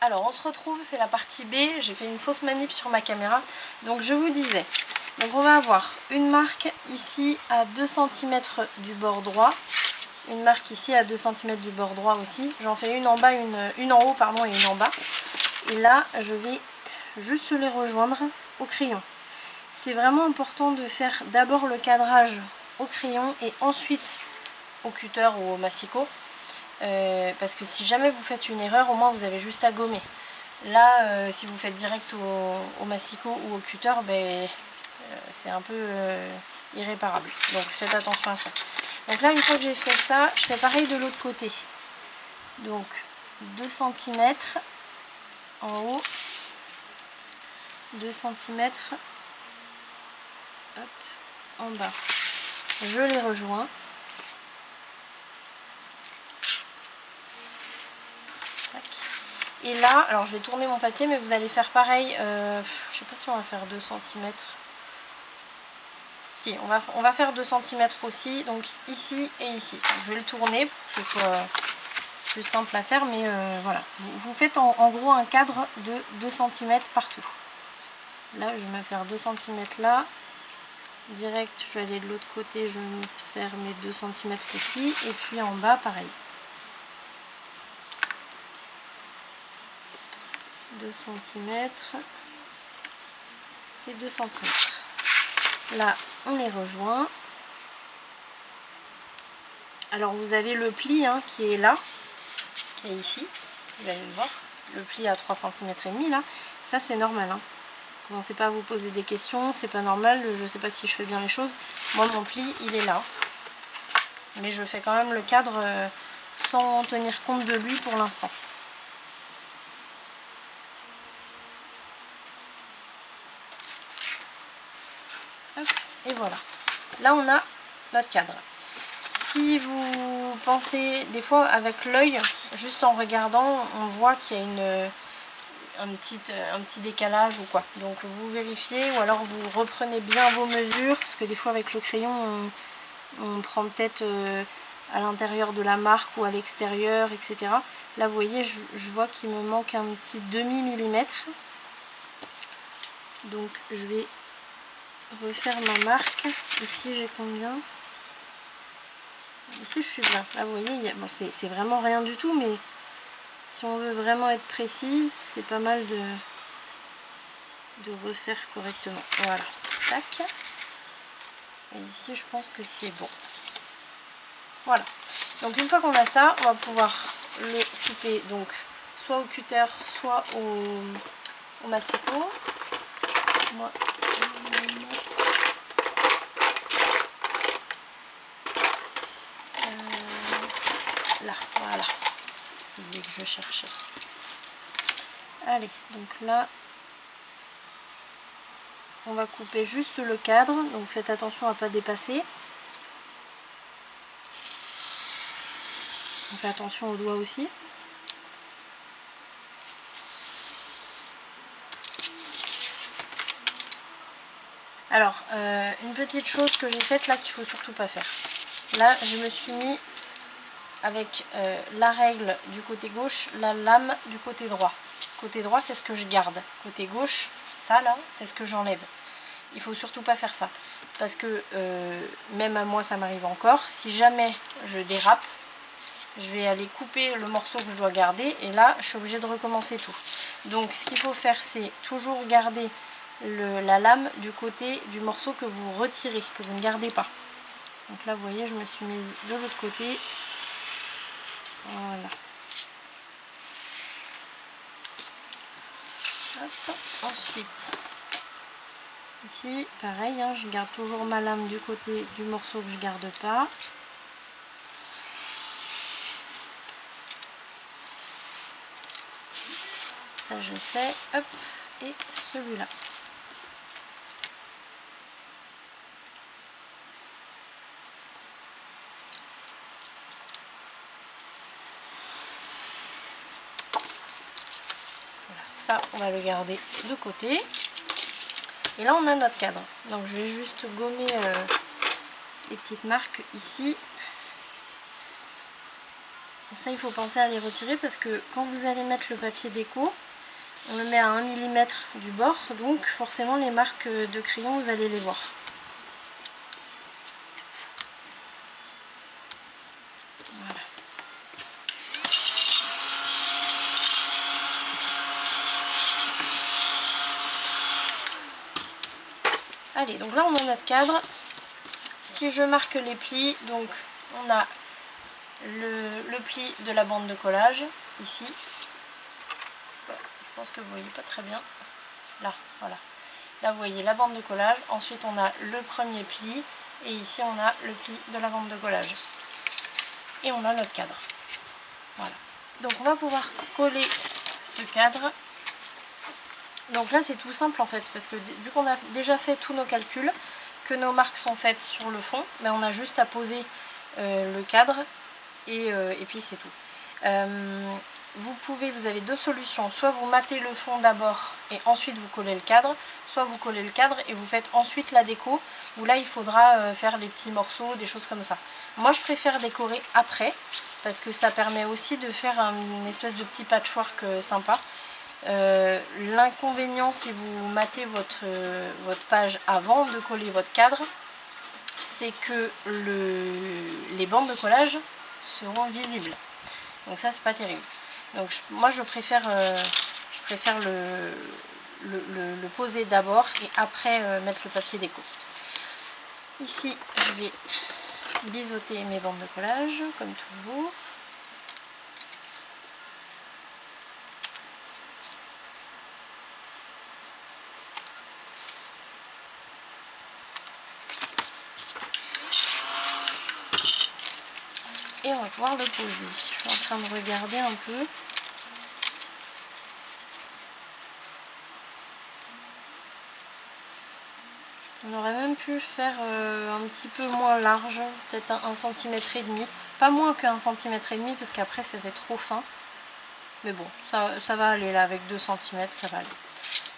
Alors on se retrouve, c'est la partie B, j'ai fait une fausse manip sur ma caméra. Donc je vous disais, donc on va avoir une marque ici à 2 cm du bord droit. Une marque ici à 2 cm du bord droit aussi. J'en fais une en bas, une en haut pardon, et une en bas. Et là je vais juste les rejoindre au crayon. C'est vraiment important de faire d'abord le cadrage au crayon et ensuite au cutter ou au massicot. Parce que si jamais vous faites une erreur, au moins vous avez juste à gommer. Là, si vous faites direct au massicot ou au cutter, ben, c'est un peu irréparable. Donc faites attention à ça. Donc là, une fois que j'ai fait ça, je fais pareil de l'autre côté. Donc 2 cm en haut, 2 cm hop, en bas. Je les rejoins. Et là, alors je vais tourner mon papier, mais vous allez faire pareil. Je sais pas si on va faire 2 cm. Si, on va faire 2 cm aussi, donc ici et ici. Donc, je vais le tourner pour que ce soit plus simple à faire, mais voilà. Vous faites en gros un cadre de 2 cm partout. Là, je vais me faire 2 cm là. Direct, je vais aller de l'autre côté, je vais me faire mes 2 cm aussi. Et puis en bas, pareil. 2 cm et 2 cm. Là, on les rejoint. Alors vous avez le pli hein, qui est là, qui est ici, vous allez le voir, le pli à 3 cm et demi là, ça c'est normal. Hein. Commencez pas à vous poser des questions, c'est pas normal, je sais pas si je fais bien les choses. Moi mon pli il est là, mais je fais quand même le cadre sans tenir compte de lui pour l'instant. Et voilà, là on a notre cadre. Si vous pensez, des fois avec l'œil, juste en regardant, on voit qu'il y a un petit décalage ou quoi. Donc vous vérifiez ou alors vous reprenez bien vos mesures, parce que des fois avec le crayon, on prend peut-être à l'intérieur de la marque ou à l'extérieur, etc. Là vous voyez, je vois qu'il me manque un petit demi-millimètre. Donc je vais refaire ma marque. Ici j'ai combien ? Ici je suis bien. Là vous voyez, bon, c'est vraiment rien du tout, mais si on veut vraiment être précis, c'est pas mal de refaire correctement. Voilà. Tac. Et ici je pense que c'est bon. Voilà. Donc une fois qu'on a ça, on va pouvoir le couper donc soit au cutter, soit au massicot. Moi, là, voilà. C'est lui que je cherchais. Allez, donc là, on va couper juste le cadre. Donc faites attention à ne pas dépasser. On fait attention aux doigts aussi. Alors, une petite chose que j'ai faite là qu'il ne faut surtout pas faire. Là, je me suis mis avec la règle du côté gauche, la lame du côté droit. Côté droit, c'est ce que je garde. Côté gauche, ça là, c'est ce que j'enlève. Il faut surtout pas faire ça. Parce que même à moi, ça m'arrive encore. Si jamais je dérape, je vais aller couper le morceau que je dois garder. Et là, je suis obligée de recommencer tout. Donc, ce qu'il faut faire, c'est toujours garder la lame du côté du morceau que vous retirez, que vous ne gardez pas. Donc là, vous voyez, je me suis mise de l'autre côté. Voilà. Hop. Ensuite, ici, pareil, hein, je garde toujours ma lame du côté du morceau que je garde pas. Ça, je fais. Hop. Et celui-là. Ça, on va le garder de côté. Et là, on a notre cadre. Donc, je vais juste gommer les petites marques ici. Ça, il faut penser à les retirer parce que quand vous allez mettre le papier déco, on le met à 1 mm du bord, donc forcément les marques de crayon, vous allez les voir. Voilà. Allez, donc là on a notre cadre. Si je marque les plis, donc on a le pli de la bande de collage, ici. Je pense que vous voyez pas très bien. Là, voilà. Là vous voyez la bande de collage. Ensuite on a le premier pli. Et ici on a le pli de la bande de collage. Et on a notre cadre. Voilà. Donc on va pouvoir coller ce cadre. Donc là c'est tout simple en fait, parce que vu qu'on a déjà fait tous nos calculs, que nos marques sont faites sur le fond, mais on a juste à poser le cadre et puis c'est tout. Vous avez deux solutions, soit vous matez le fond d'abord et ensuite vous collez le cadre, soit vous collez le cadre et vous faites ensuite la déco, où là il faudra faire des petits morceaux, des choses comme ça. Moi je préfère décorer après, parce que ça permet aussi de faire une espèce de petit patchwork sympa. L'inconvénient si vous matez votre page avant de coller votre cadre, c'est que les bandes de collage seront visibles. Donc ça c'est pas terrible. Donc moi je préfère le poser d'abord et après mettre le papier déco. Ici je vais biseauter mes bandes de collage comme toujours. Et on va pouvoir le poser. Je suis en train de regarder un peu. On aurait même pu faire un petit peu moins large, peut-être 1,5 cm. Pas moins que 1,5 cm parce qu'après ça fait trop fin. Mais bon, ça va aller là avec 2 cm, ça va aller.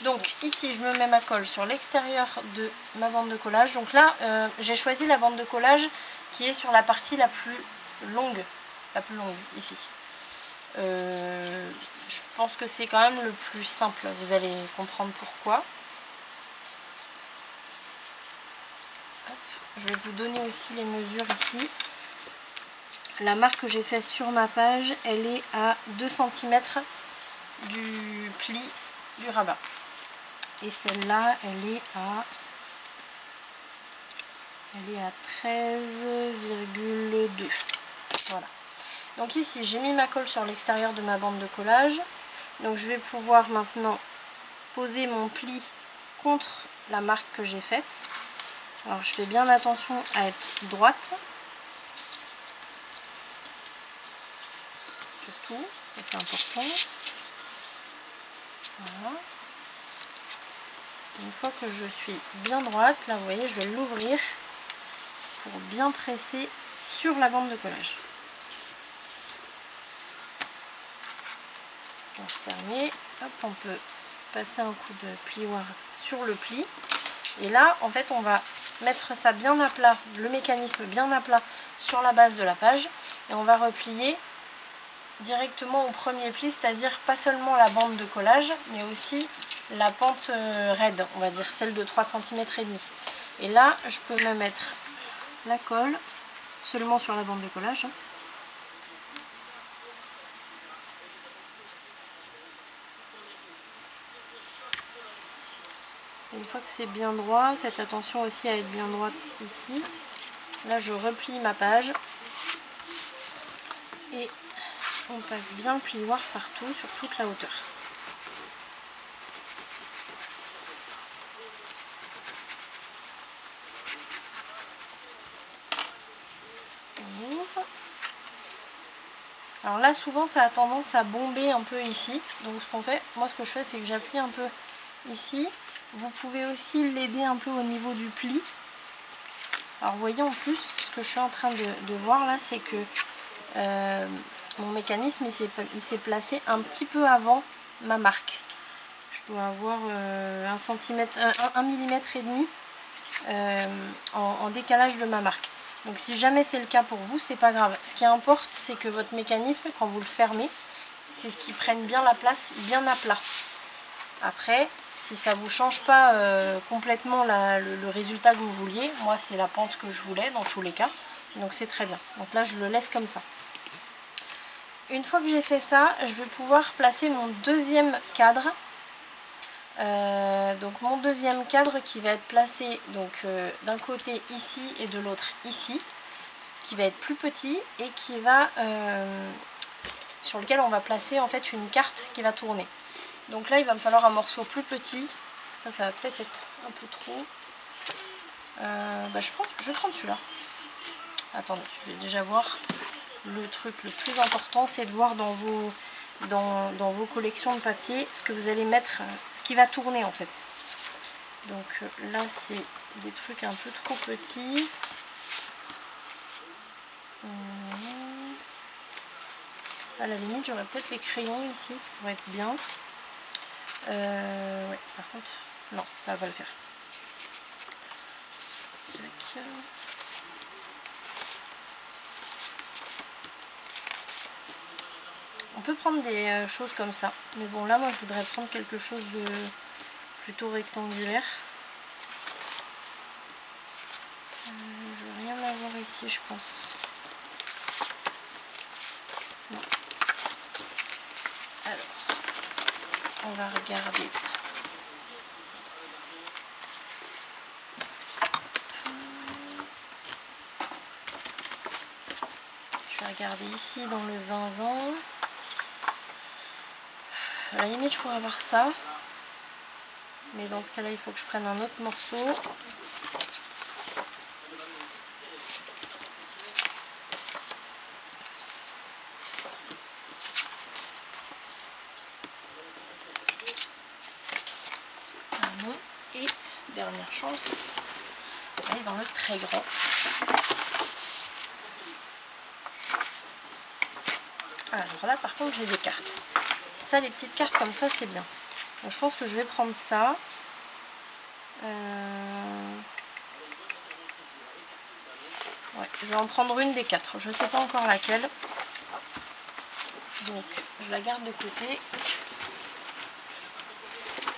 Donc ici je me mets ma colle sur l'extérieur de ma bande de collage. Donc là j'ai choisi la bande de collage qui est sur la partie la plus longue ici. Je pense que c'est quand même le plus simple, vous allez comprendre pourquoi. Hop, je vais vous donner aussi les mesures ici. La marque que j'ai faite sur ma page, elle est à 2 cm du pli du rabat. Et celle-là, elle est à 13,2. Voilà. Donc ici, j'ai mis ma colle sur l'extérieur de ma bande de collage. Donc je vais pouvoir maintenant poser mon pli contre la marque que j'ai faite. Alors je fais bien attention à être droite. Surtout, c'est important. Voilà. Une fois que je suis bien droite, là vous voyez, je vais l'ouvrir pour bien presser sur la bande de collage. On ferme, hop, on peut passer un coup de plioir sur le pli. Et là, en fait, on va mettre ça bien à plat, le mécanisme bien à plat sur la base de la page. Et on va replier directement au premier pli, c'est-à-dire pas seulement la bande de collage, mais aussi la pente raide, on va dire, celle de 3,5 cm. Et là, je peux me mettre la colle seulement sur la bande de collage. Une fois que c'est bien droit, faites attention aussi à être bien droite ici. Là, je replie ma page et on passe bien le plioir partout sur toute la hauteur. On ouvre. Alors là, souvent, ça a tendance à bomber un peu ici. Donc ce qu'on fait, moi ce que je fais, c'est que j'appuie un peu ici. Vous pouvez aussi l'aider un peu au niveau du pli. Alors vous voyez en plus, ce que je suis en train de voir là, c'est que mon mécanisme il s'est placé un petit peu avant ma marque. Je dois avoir 1 mm et demi en décalage de ma marque. Donc si jamais c'est le cas pour vous, c'est pas grave. Ce qui importe, c'est que votre mécanisme, quand vous le fermez, c'est ce qui prenne bien la place, bien à plat. Après, si ça vous change pas complètement le résultat que vous vouliez, moi c'est la pente que je voulais dans tous les cas, donc c'est très bien. Donc là je le laisse comme ça. Une fois que j'ai fait ça, je vais pouvoir placer mon deuxième cadre. Donc mon deuxième cadre qui va être placé d'un côté ici et de l'autre ici, qui va être plus petit et qui va sur lequel on va placer en fait une carte qui va tourner. Donc là il va me falloir un morceau plus petit. Ça va peut-être être un peu trop. Je vais prendre celui-là. Attendez, je vais déjà voir. Le truc le plus important, c'est de voir dans vos collections de papier ce que vous allez mettre, ce qui va tourner en fait. Donc là c'est des trucs un peu trop petits. À la limite j'aurais peut-être les crayons ici qui pourraient être bien. Ouais, par contre non, ça va pas le faire. Tac. On peut prendre des choses comme ça, mais bon là moi je voudrais prendre quelque chose de plutôt rectangulaire. Je vais rien avoir ici je pense. Non. Alors, on va regarder. Je vais regarder ici dans le 20-20. À la limite je pourrais avoir ça, mais dans ce cas là il faut que je prenne un autre morceau. Et dernière chance, aller dans le très grand. Alors là par contre j'ai des cartes. Ça, les petites cartes comme ça c'est bien. Donc je pense que je vais prendre ça. Ouais, je vais en prendre une des quatre. Je ne sais pas encore laquelle. Donc je la garde de côté.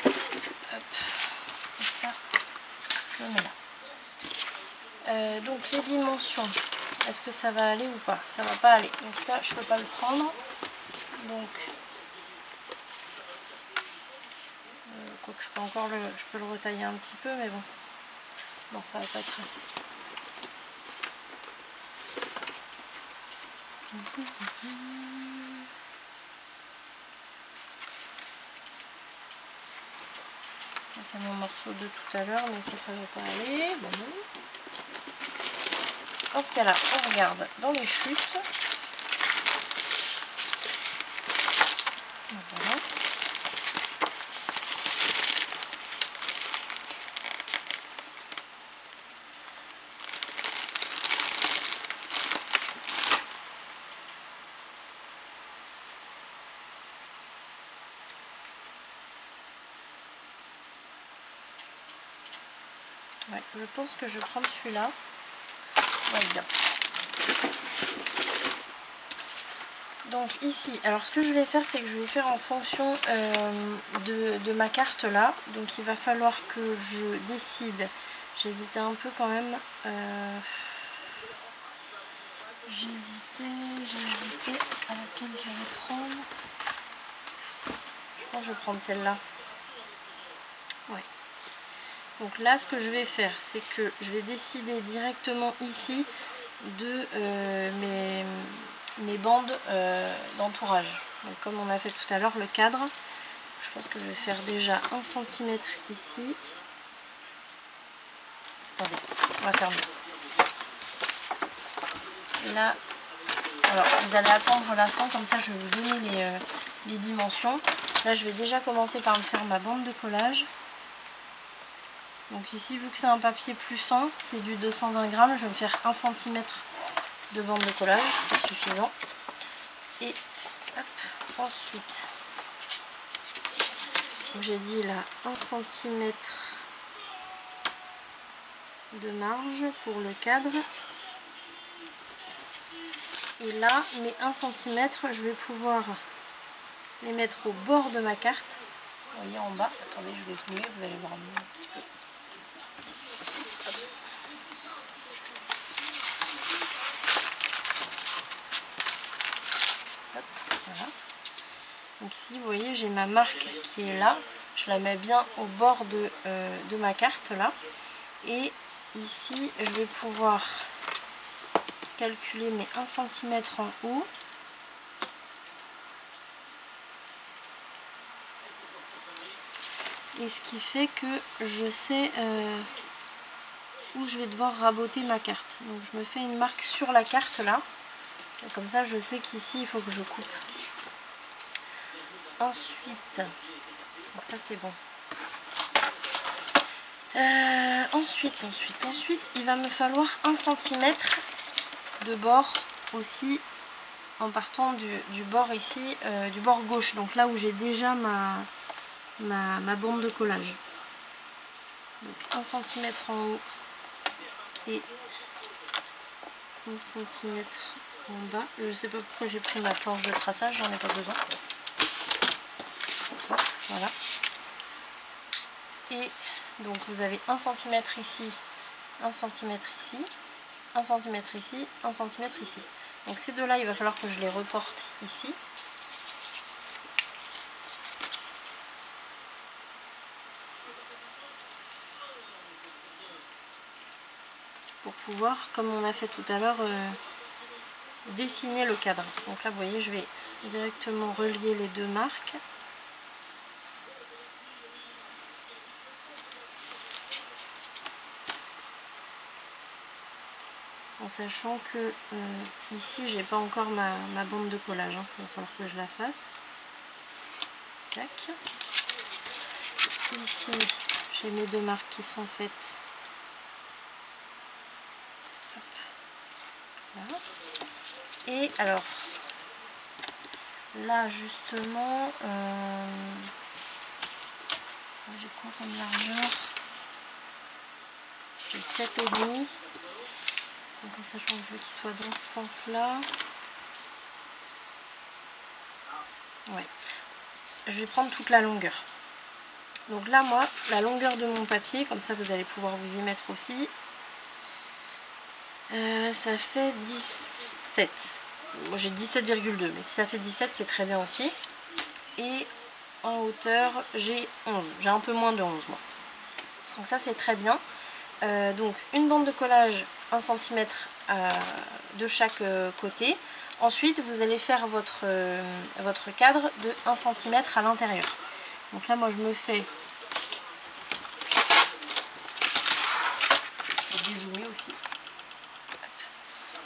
Hop. Et ça, je le mets là. Donc les dimensions. Est-ce que ça va aller ou pas? Ça va pas aller. Donc ça, je peux pas le prendre. Donc quoique je peux encore je peux le retailler un petit peu, mais bon. Non, ça va pas être assez. Ça c'est mon morceau de tout à l'heure, mais ça va pas aller. Bon. Dans ce cas-là, on regarde dans les chutes. Voilà. Ouais, je pense que je vais prendre celui-là. Ouais, bien. Donc ici, alors ce que je vais faire, c'est que je vais faire en fonction de ma carte là. Donc il va falloir que je décide. J'hésitais un peu quand même. J'hésitais à laquelle je vais prendre. Je pense que je vais prendre celle-là. Ouais. Donc là, ce que je vais faire, c'est que je vais décider directement ici de mes bandes d'entourage. Donc comme on a fait tout à l'heure le cadre, je pense que je vais faire déjà 1 cm ici. Attendez, on va faire mieux. Là, alors vous allez attendre la fin, comme ça je vais vous donner les dimensions. Là je vais déjà commencer par me faire ma bande de collage. Donc ici, vu que c'est un papier plus fin, c'est du 220 grammes, je vais me faire 1 cm de bande de collage, c'est suffisant. Et hop, ensuite, j'ai dit là 1 cm de marge pour le cadre. Et là, mes 1 cm, je vais pouvoir les mettre au bord de ma carte. Vous voyez en bas, attendez, je vais zoomer, vous allez voir un petit peu. Hop, voilà. Donc ici, vous voyez, j'ai ma marque qui est là. Je la mets bien au bord de ma carte là. Et ici, je vais pouvoir calculer mes 1 cm en haut. Et ce qui fait que je sais où je vais devoir raboter ma carte. Donc je me fais une marque sur la carte là. Et comme ça, je sais qu'ici, il faut que je coupe. Ensuite, donc ça c'est bon. Ensuite, il va me falloir 1 cm de bord aussi, en partant du bord ici, du bord gauche, donc là où j'ai déjà ma bande de collage. Donc 1 cm en haut et 1 cm en bas. Je ne sais pas pourquoi j'ai pris ma planche de traçage, j'en ai pas besoin. Voilà. Et donc vous avez 1 cm ici, 1 cm ici, 1 cm ici, 1 cm ici. Donc ces deux-là, il va falloir que je les reporte ici. Pour pouvoir, comme on a fait tout à l'heure, dessiner le cadre. Donc là, vous voyez, je vais directement relier les deux marques. En sachant que ici, j'ai pas encore ma bande de collage. Hein. Il va falloir que je la fasse. Tac. Ici, j'ai mes deux marques qui sont faites. Hop. Voilà. Et alors, là justement, j'ai quoi comme largeur? J'ai 7,5. Donc en sachant que je veux qu'il soit dans ce sens-là. Ouais. Je vais prendre toute la longueur. Donc là, moi, la longueur de mon papier, comme ça vous allez pouvoir vous y mettre aussi. Ça fait 17. Moi j'ai 17,2, mais si ça fait 17, c'est très bien aussi. Et en hauteur, j'ai 11. J'ai un peu moins de 11, moi. Donc ça, c'est très bien. Donc une bande de collage 1 cm de chaque côté. Ensuite vous allez faire votre cadre de 1 cm à l'intérieur. Donc là moi je me fais, je vais dézoomer aussi.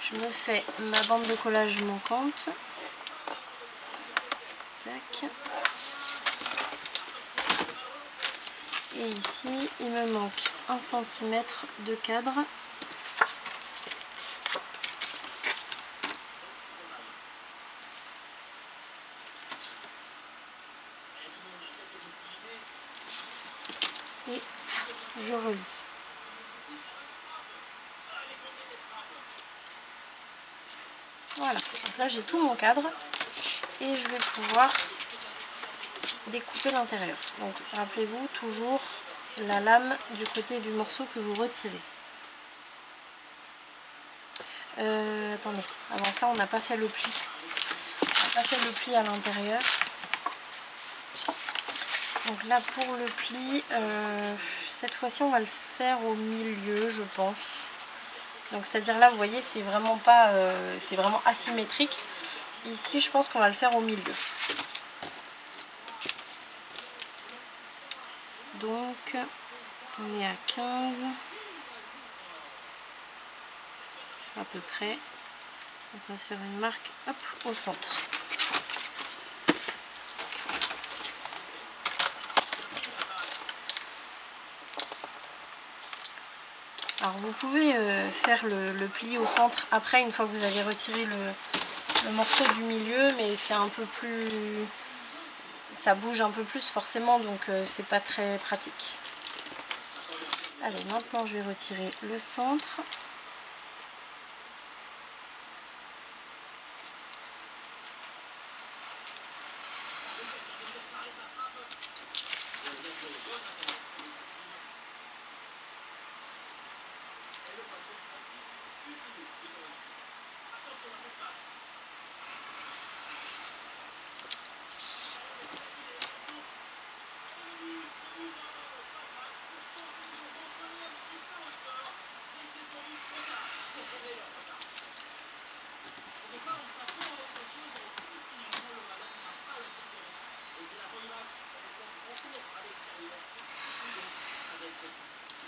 Je me fais ma bande de collage manquante. Tac. Et ici il me manque 1 cm de cadre. Et je relie. Voilà, donc là j'ai tout mon cadre et je vais pouvoir découper l'intérieur. Donc rappelez-vous toujours la lame du côté du morceau que vous retirez. Attendez, avant ça on n'a pas fait le pli. On n'a pas fait le pli à l'intérieur. Donc là pour le pli, cette fois-ci on va le faire au milieu je pense. Donc c'est-à-dire là vous voyez c'est vraiment pas, c'est vraiment asymétrique. Ici je pense qu'on va le faire au milieu. Donc on est à 15 à peu près. On va se faire une marque hop, au centre. Alors vous pouvez faire le pli au centre après une fois que vous avez retiré le morceau du milieu, mais c'est un peu plus, ça bouge un peu plus forcément, donc c'est pas très pratique. Allez, maintenant je vais retirer le centre.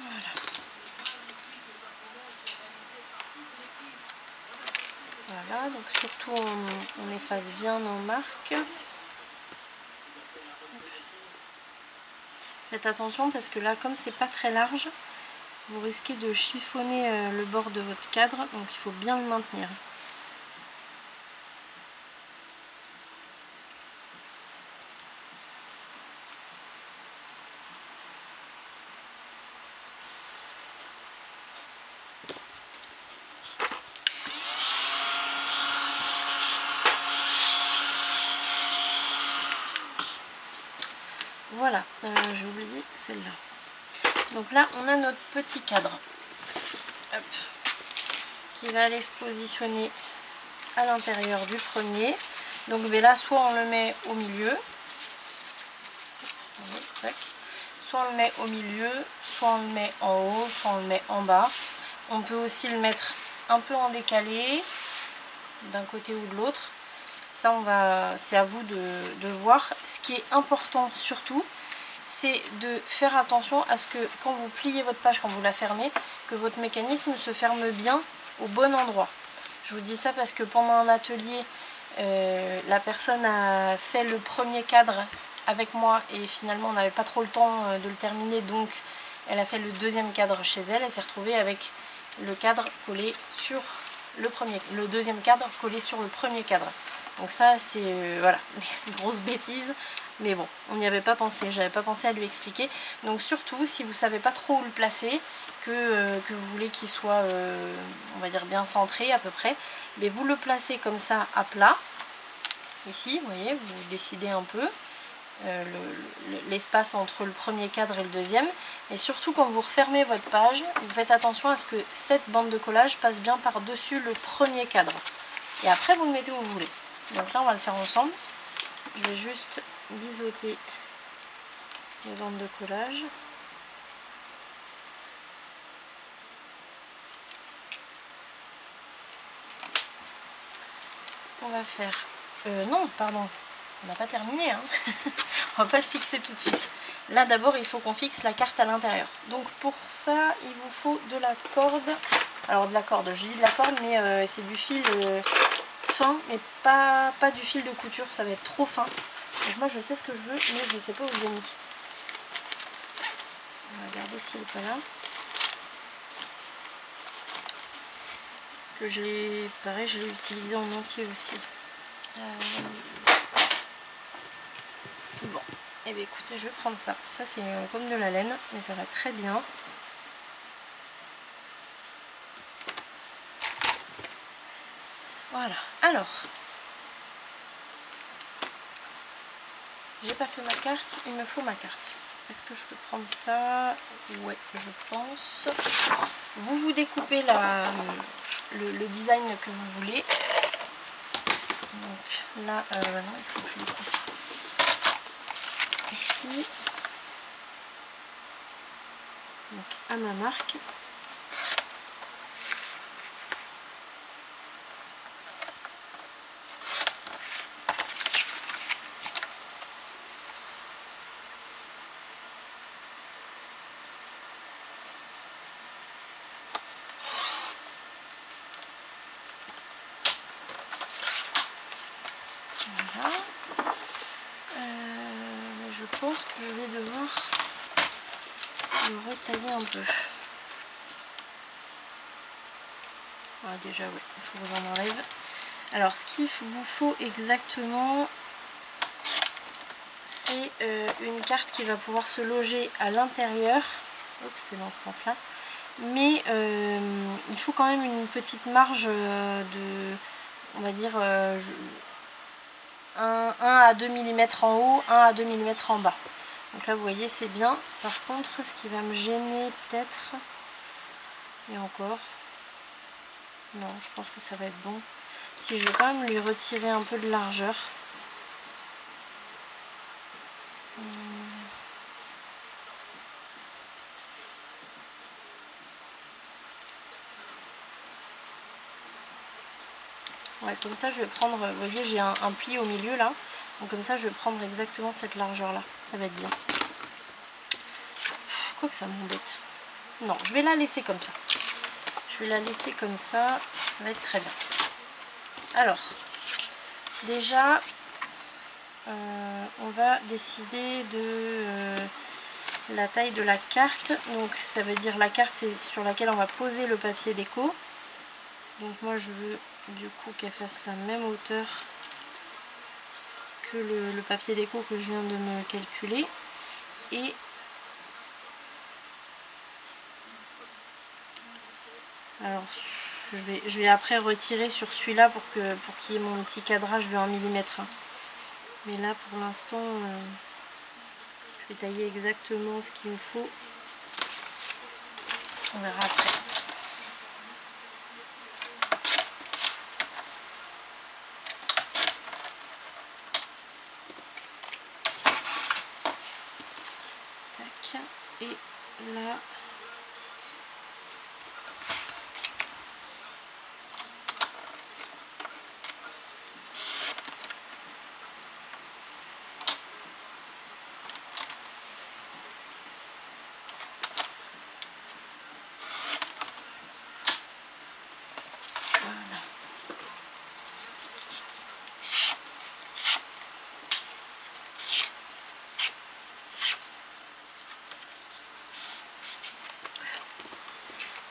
Voilà. Voilà, donc surtout on efface bien nos marques. Faites attention parce que là, comme c'est pas très large, vous risquez de chiffonner le bord de votre cadre, donc il faut bien le maintenir. Voilà, j'ai oublié celle-là. Donc là, on a notre petit cadre. Hop, qui va aller se positionner à l'intérieur du premier. Donc mais là, soit on le met au milieu, soit on le met au milieu, soit on le met en haut, soit on le met en bas. On peut aussi le mettre un peu en décalé, d'un côté ou de l'autre. Ça, c'est à vous de voir. Ce qui est important surtout, c'est de faire attention à ce que quand vous pliez votre page, quand vous la fermez, que votre mécanisme se ferme bien au bon endroit. Je vous dis ça parce que pendant un atelier, la personne a fait le premier cadre avec moi et finalement on n'avait pas trop le temps de le terminer, donc elle a fait le deuxième cadre chez elle. Elle s'est retrouvée avec le cadre collé sur le deuxième cadre collé sur le premier cadre. Donc ça c'est voilà, une grosse bêtise, mais bon, on n'y avait pas pensé, j'avais pas pensé à lui expliquer. Donc surtout si vous savez pas trop où le placer, que vous voulez qu'il soit on va dire bien centré à peu près, mais vous le placez comme ça à plat, ici, vous voyez, vous décidez un peu l'espace entre le premier cadre et le deuxième, et surtout quand vous refermez votre page, vous faites attention à ce que cette bande de collage passe bien par dessus le premier cadre, et après vous le mettez où vous voulez. Donc là on va le faire ensemble. Je vais juste biseauter les bandes de collage. On va faire... non, pardon, on n'a pas terminé, hein. On va pas le fixer tout de suite. Là d'abord il faut qu'on fixe la carte à l'intérieur. Donc pour ça il vous faut de la corde. Alors de la corde, je dis de la corde, mais c'est du fil fin, mais pas du fil de couture, ça va être trop fin. Donc moi je sais ce que je veux, mais je ne sais pas où je l'ai mis. On va regarder s'il n'est pas là. Parce que pareil, je l'ai utilisé en entier aussi. Bon, et bien écoutez, je vais prendre ça. Ça c'est comme de la laine, mais ça va très bien. Voilà, alors, j'ai pas fait ma carte, il me faut ma carte. Est-ce que je peux prendre ça? Ouais, je pense. Vous découpez le design que vous voulez. Donc là, non, il faut que je le coupe ici. Donc à ma marque. Voilà. Je pense que je vais devoir le retailler un peu. Ah, déjà oui, il faut que j'en enlève. Alors ce qu'il vous faut exactement, c'est une carte qui va pouvoir se loger à l'intérieur. Oups, c'est dans ce sens là. Mais il faut quand même une petite marge de, on va dire, 1 à 2 mm en haut, 1 à 2 mm en bas. Donc là vous voyez c'est bien. Par contre ce qui va me gêner peut-être, et encore, non je pense que ça va être bon, si je vais quand même lui retirer un peu de largeur. Ouais, comme ça je vais prendre, vous voyez j'ai un pli au milieu là, donc comme ça je vais prendre exactement cette largeur là, ça va être bien. Quoi que ça m'embête. Non, je vais la laisser comme ça. Je vais la laisser comme ça va être très bien. Alors, déjà, on va décider de la taille de la carte. Donc ça veut dire la carte c'est sur laquelle on va poser le papier déco. Donc moi je veux du coup qu'elle fasse la même hauteur que le papier déco que je viens de me calculer. Et alors je vais après retirer sur celui-là pour qu'il y ait mon petit cadrage de 1 mm. Mais là pour l'instant je vais tailler exactement ce qu'il me faut. On verra après. Tac. Et là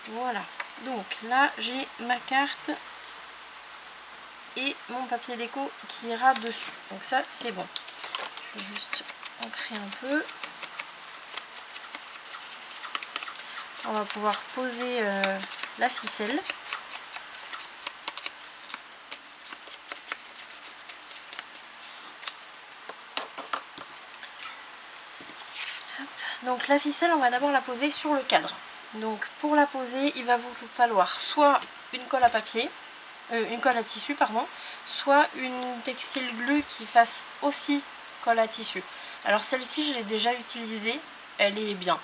voilà, donc là j'ai ma carte et mon papier déco qui ira dessus, donc ça c'est bon. Je vais juste ancrer un peu. On va pouvoir poser la ficelle. Hop. Donc la ficelle on va d'abord la poser sur le cadre. Donc pour la poser il va vous falloir soit une colle à papier, une colle à tissu pardon, soit une textile glue qui fasse aussi colle à tissu. Alors celle-ci je l'ai déjà utilisée, elle est bien.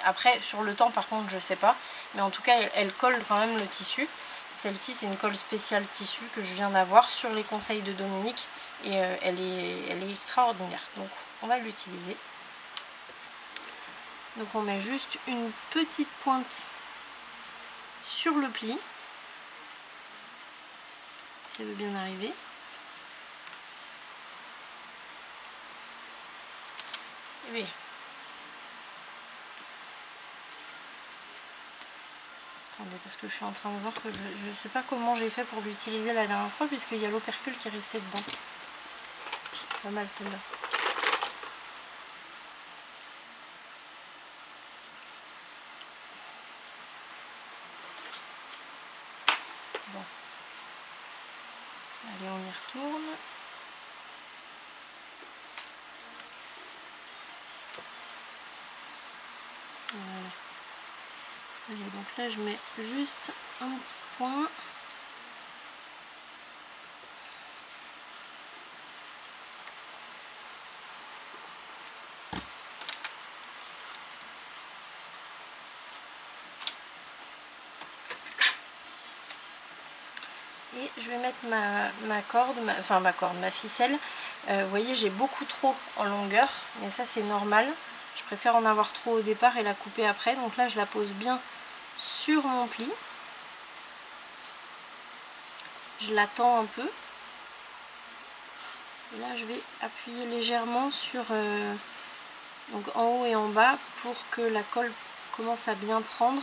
Après sur le temps par contre je sais pas, mais en tout cas elle colle quand même le tissu. Celle-ci c'est une colle spéciale tissu que je viens d'avoir sur les conseils de Dominique et elle est extraordinaire, donc on va l'utiliser. Donc on met juste une petite pointe sur le pli, ça veut bien arriver. Et oui. Attendez, parce que je suis en train de voir que je ne sais pas comment j'ai fait pour l'utiliser la dernière fois, puisqu'il y a l'opercule qui est resté dedans. Pas mal celle-là. Bon. Allez, on y retourne. Voilà. Allez, donc là je mets juste un petit point. Et je vais mettre ma corde, ma ficelle. Vous voyez, j'ai beaucoup trop en longueur, mais ça c'est normal. Je préfère en avoir trop au départ et la couper après. Donc là je la pose bien sur mon pli. Je la tends un peu. Et là je vais appuyer légèrement sur donc en haut et en bas pour que la colle commence à bien prendre.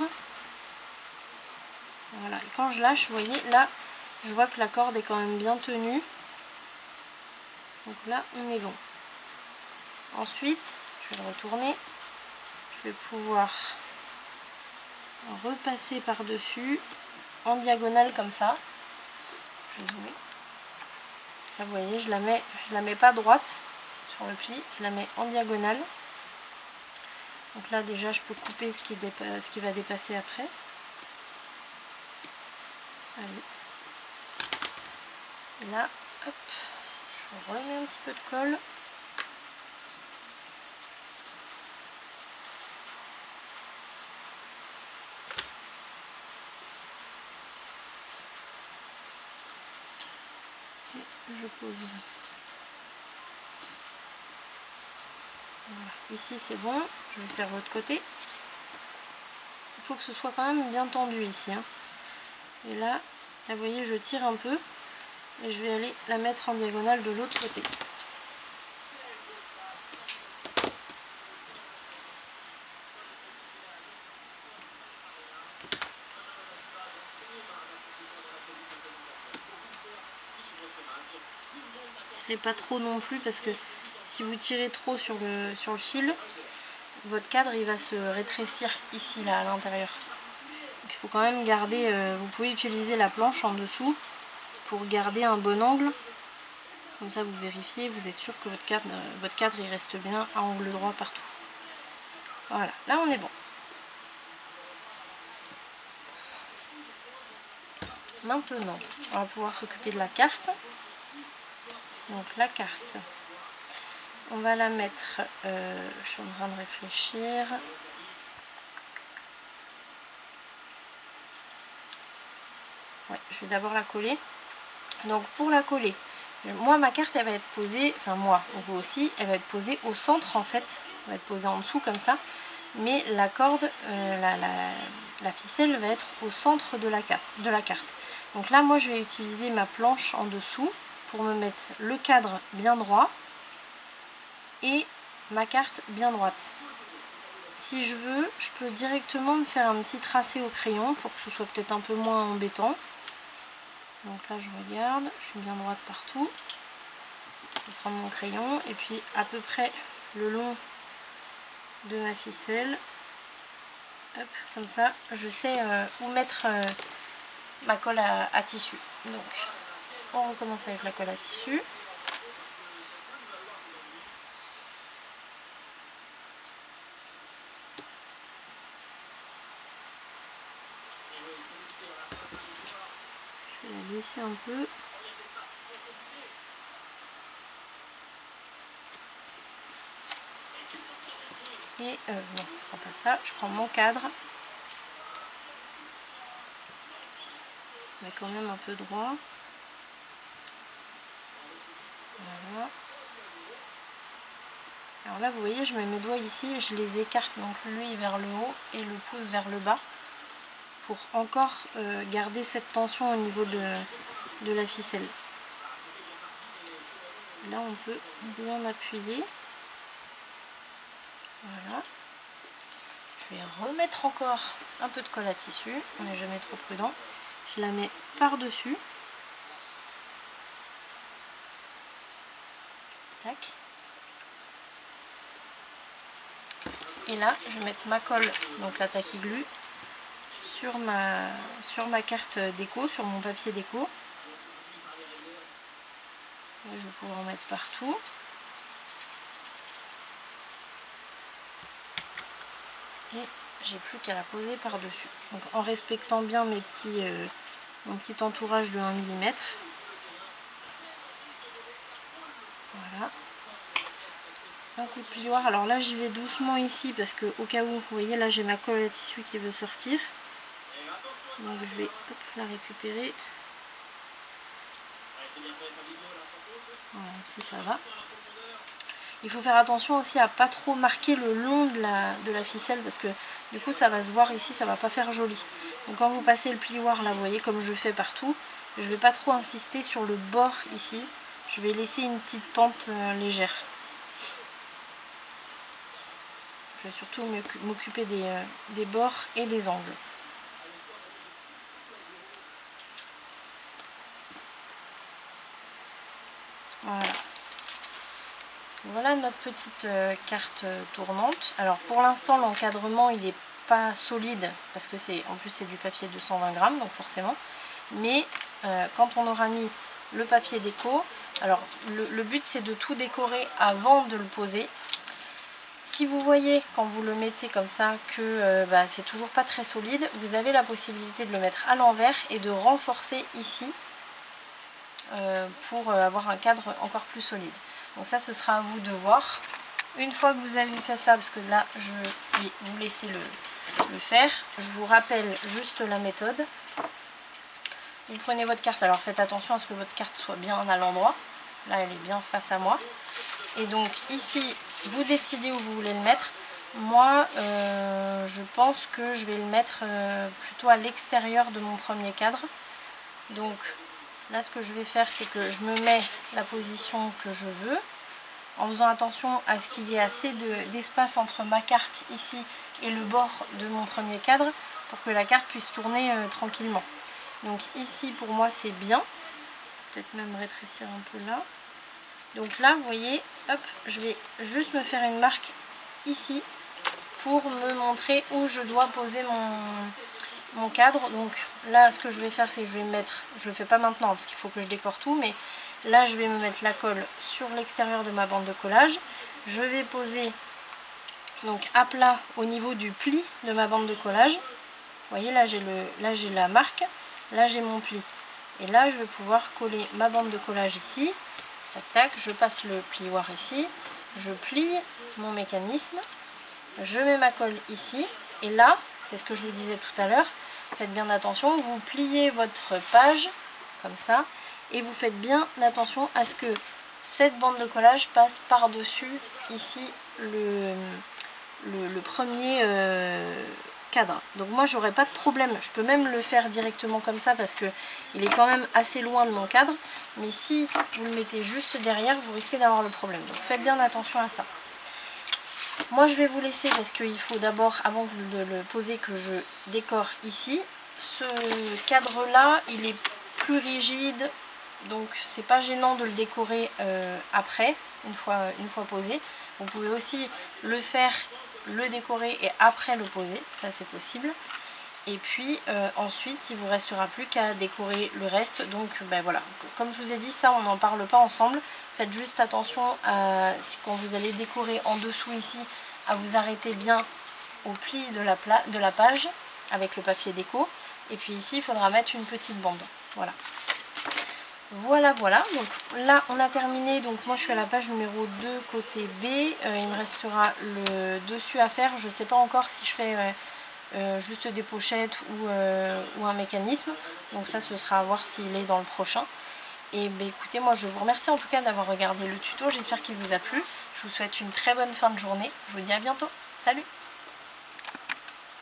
Voilà, et quand je lâche, vous voyez, là je vois que la corde est quand même bien tenue. Donc là on est bon. Ensuite, je vais le retourner. Je vais pouvoir repasser par-dessus en diagonale comme ça. Je vais zoomer. Là vous voyez, je la mets pas droite sur le pli, je la mets en diagonale. Donc là déjà je peux couper ce qui va dépasser après. Allez. Et là, hop, je remets un petit peu de colle. Et je pose. Voilà. Ici c'est bon, je vais faire l'autre côté. faut que ce soit quand même bien tendu ici, hein. Et là, vous voyez, je tire un peu et je vais aller la mettre en diagonale de l'autre côté. Tirez pas trop non plus parce que si vous tirez trop sur le fil, votre cadre il va se rétrécir ici là à l'intérieur. Il faut quand même garder, vous pouvez utiliser la planche en dessous pour garder un bon angle. Comme ça vous vérifiez, vous êtes sûr que votre cadre il reste bien à angle droit partout. Voilà, là on est bon. Maintenant, on va pouvoir s'occuper de la carte. Donc la carte, on va la mettre, je suis en train de réfléchir. Ouais, je vais d'abord la coller. Donc pour la coller, moi ma carte elle va être posée, enfin moi, vous aussi, elle va être posée au centre en fait. Elle va être posée en dessous comme ça. Mais la corde, la ficelle va être au centre de la carte. Donc là moi je vais utiliser ma planche en dessous pour me mettre le cadre bien droit et ma carte bien droite. Si je veux, je peux directement me faire un petit tracé au crayon pour que ce soit peut-être un peu moins embêtant. Donc là je regarde, je suis bien droite partout. Je vais prendre mon crayon et puis à peu près le long de ma ficelle. Hop, comme ça, je sais où mettre ma colle à tissu. Donc on recommence avec la colle à tissu. Je vais la glisser un peu. Et non, je prends pas ça, je prends mon cadre. Mais quand même un peu droit. Voilà. Alors là, vous voyez, je mets mes doigts ici et je les écarte, donc lui vers le haut et le pouce vers le bas, pour encore garder cette tension au niveau de la ficelle. Là, on peut bien appuyer. Voilà. Je vais remettre encore un peu de colle à tissu, on n'est jamais trop prudent. Je la mets par-dessus. Tac. Et là, je vais mettre ma colle, donc la tacky glue, sur ma carte déco, sur mon papier déco. Et je vais pouvoir en mettre partout. Et j'ai plus qu'à la poser par-dessus. Donc en respectant bien mon petit entourage de 1 mm. Voilà. Un coup de plioir. Alors là j'y vais doucement ici parce que au cas où, vous voyez là j'ai ma colle à tissu qui veut sortir. Donc je vais la récupérer. Voilà, ici ça va. Il faut faire attention aussi à pas trop marquer le long de la ficelle parce que du coup ça va se voir ici, ça va pas faire joli. Donc quand vous passez le plioir là, vous voyez comme je fais partout, je vais pas trop insister sur le bord ici. Je vais laisser une petite pente légère. Je vais surtout m'occuper des bords et des angles. Voilà. Voilà notre petite carte tournante. Alors pour l'instant l'encadrement il n'est pas solide parce que en plus c'est du papier de 120 grammes donc forcément. Mais quand on aura mis le papier déco, alors le but c'est de tout décorer avant de le poser. Si vous voyez quand vous le mettez comme ça que c'est toujours pas très solide, vous avez la possibilité de le mettre à l'envers et de renforcer ici pour avoir un cadre encore plus solide. Donc ça ce sera à vous de voir. Une fois que vous avez fait ça, parce que là je vais vous laisser le faire, je vous rappelle juste la méthode. Vous prenez votre carte, alors faites attention à ce que votre carte soit bien à l'endroit. Là elle est bien face à moi. Et donc ici vous décidez où vous voulez le mettre. moi je pense que je vais le mettre plutôt à l'extérieur de mon premier cadre. Donc là ce que je vais faire, c'est que je me mets la position que je veux, en faisant attention à ce qu'il y ait assez d'espace entre ma carte ici et le bord de mon premier cadre pour que la carte puisse tourner tranquillement. Donc ici pour moi c'est bien, peut-être même rétrécir un peu là. Donc là vous voyez, hop, je vais juste me faire une marque ici pour me montrer où je dois poser mon cadre. Donc là ce que je vais faire, c'est que je vais mettre, je le fais pas maintenant parce qu'il faut que je décore tout, mais là je vais me mettre la colle sur l'extérieur de ma bande de collage. Je vais poser donc à plat au niveau du pli de ma bande de collage. Vous voyez, là j'ai la marque, là j'ai mon pli. Et là je vais pouvoir coller ma bande de collage ici. Tac tac, je passe le plioir ici, je plie mon mécanisme, je mets ma colle ici. Et là, c'est ce que je vous disais tout à l'heure, faites bien attention, vous pliez votre page comme ça. Et vous faites bien attention à ce que cette bande de collage passe par-dessus ici le premier cadre. Donc moi j'aurais pas de problème, je peux même le faire directement comme ça parce que il est quand même assez loin de mon cadre, mais si vous le mettez juste derrière, vous risquez d'avoir le problème. Donc faites bien attention à ça. Moi je vais vous laisser parce qu'il faut d'abord, avant de le poser, que je décore ici. Ce cadre là il est plus rigide, donc c'est pas gênant de le décorer après, une fois posé. Vous pouvez aussi le faire, le décorer et après le poser, ça c'est possible. Et puis ensuite il vous restera plus qu'à décorer le reste. Donc ben voilà, comme je vous ai dit, ça on n'en parle pas ensemble. Faites juste attention à, quand vous allez décorer en dessous ici, à vous arrêter bien au pli de la page avec le papier déco. Et puis ici il faudra mettre une petite bande. Voilà. Voilà, voilà, donc là on a terminé. Donc moi je suis à la page numéro 2 côté B, il me restera le dessus à faire. Je ne sais pas encore si je fais juste des pochettes ou un mécanisme, donc ça ce sera à voir s'il est dans le prochain. Et ben écoutez, moi je vous remercie en tout cas d'avoir regardé le tuto, j'espère qu'il vous a plu. Je vous souhaite une très bonne fin de journée, je vous dis à bientôt, salut!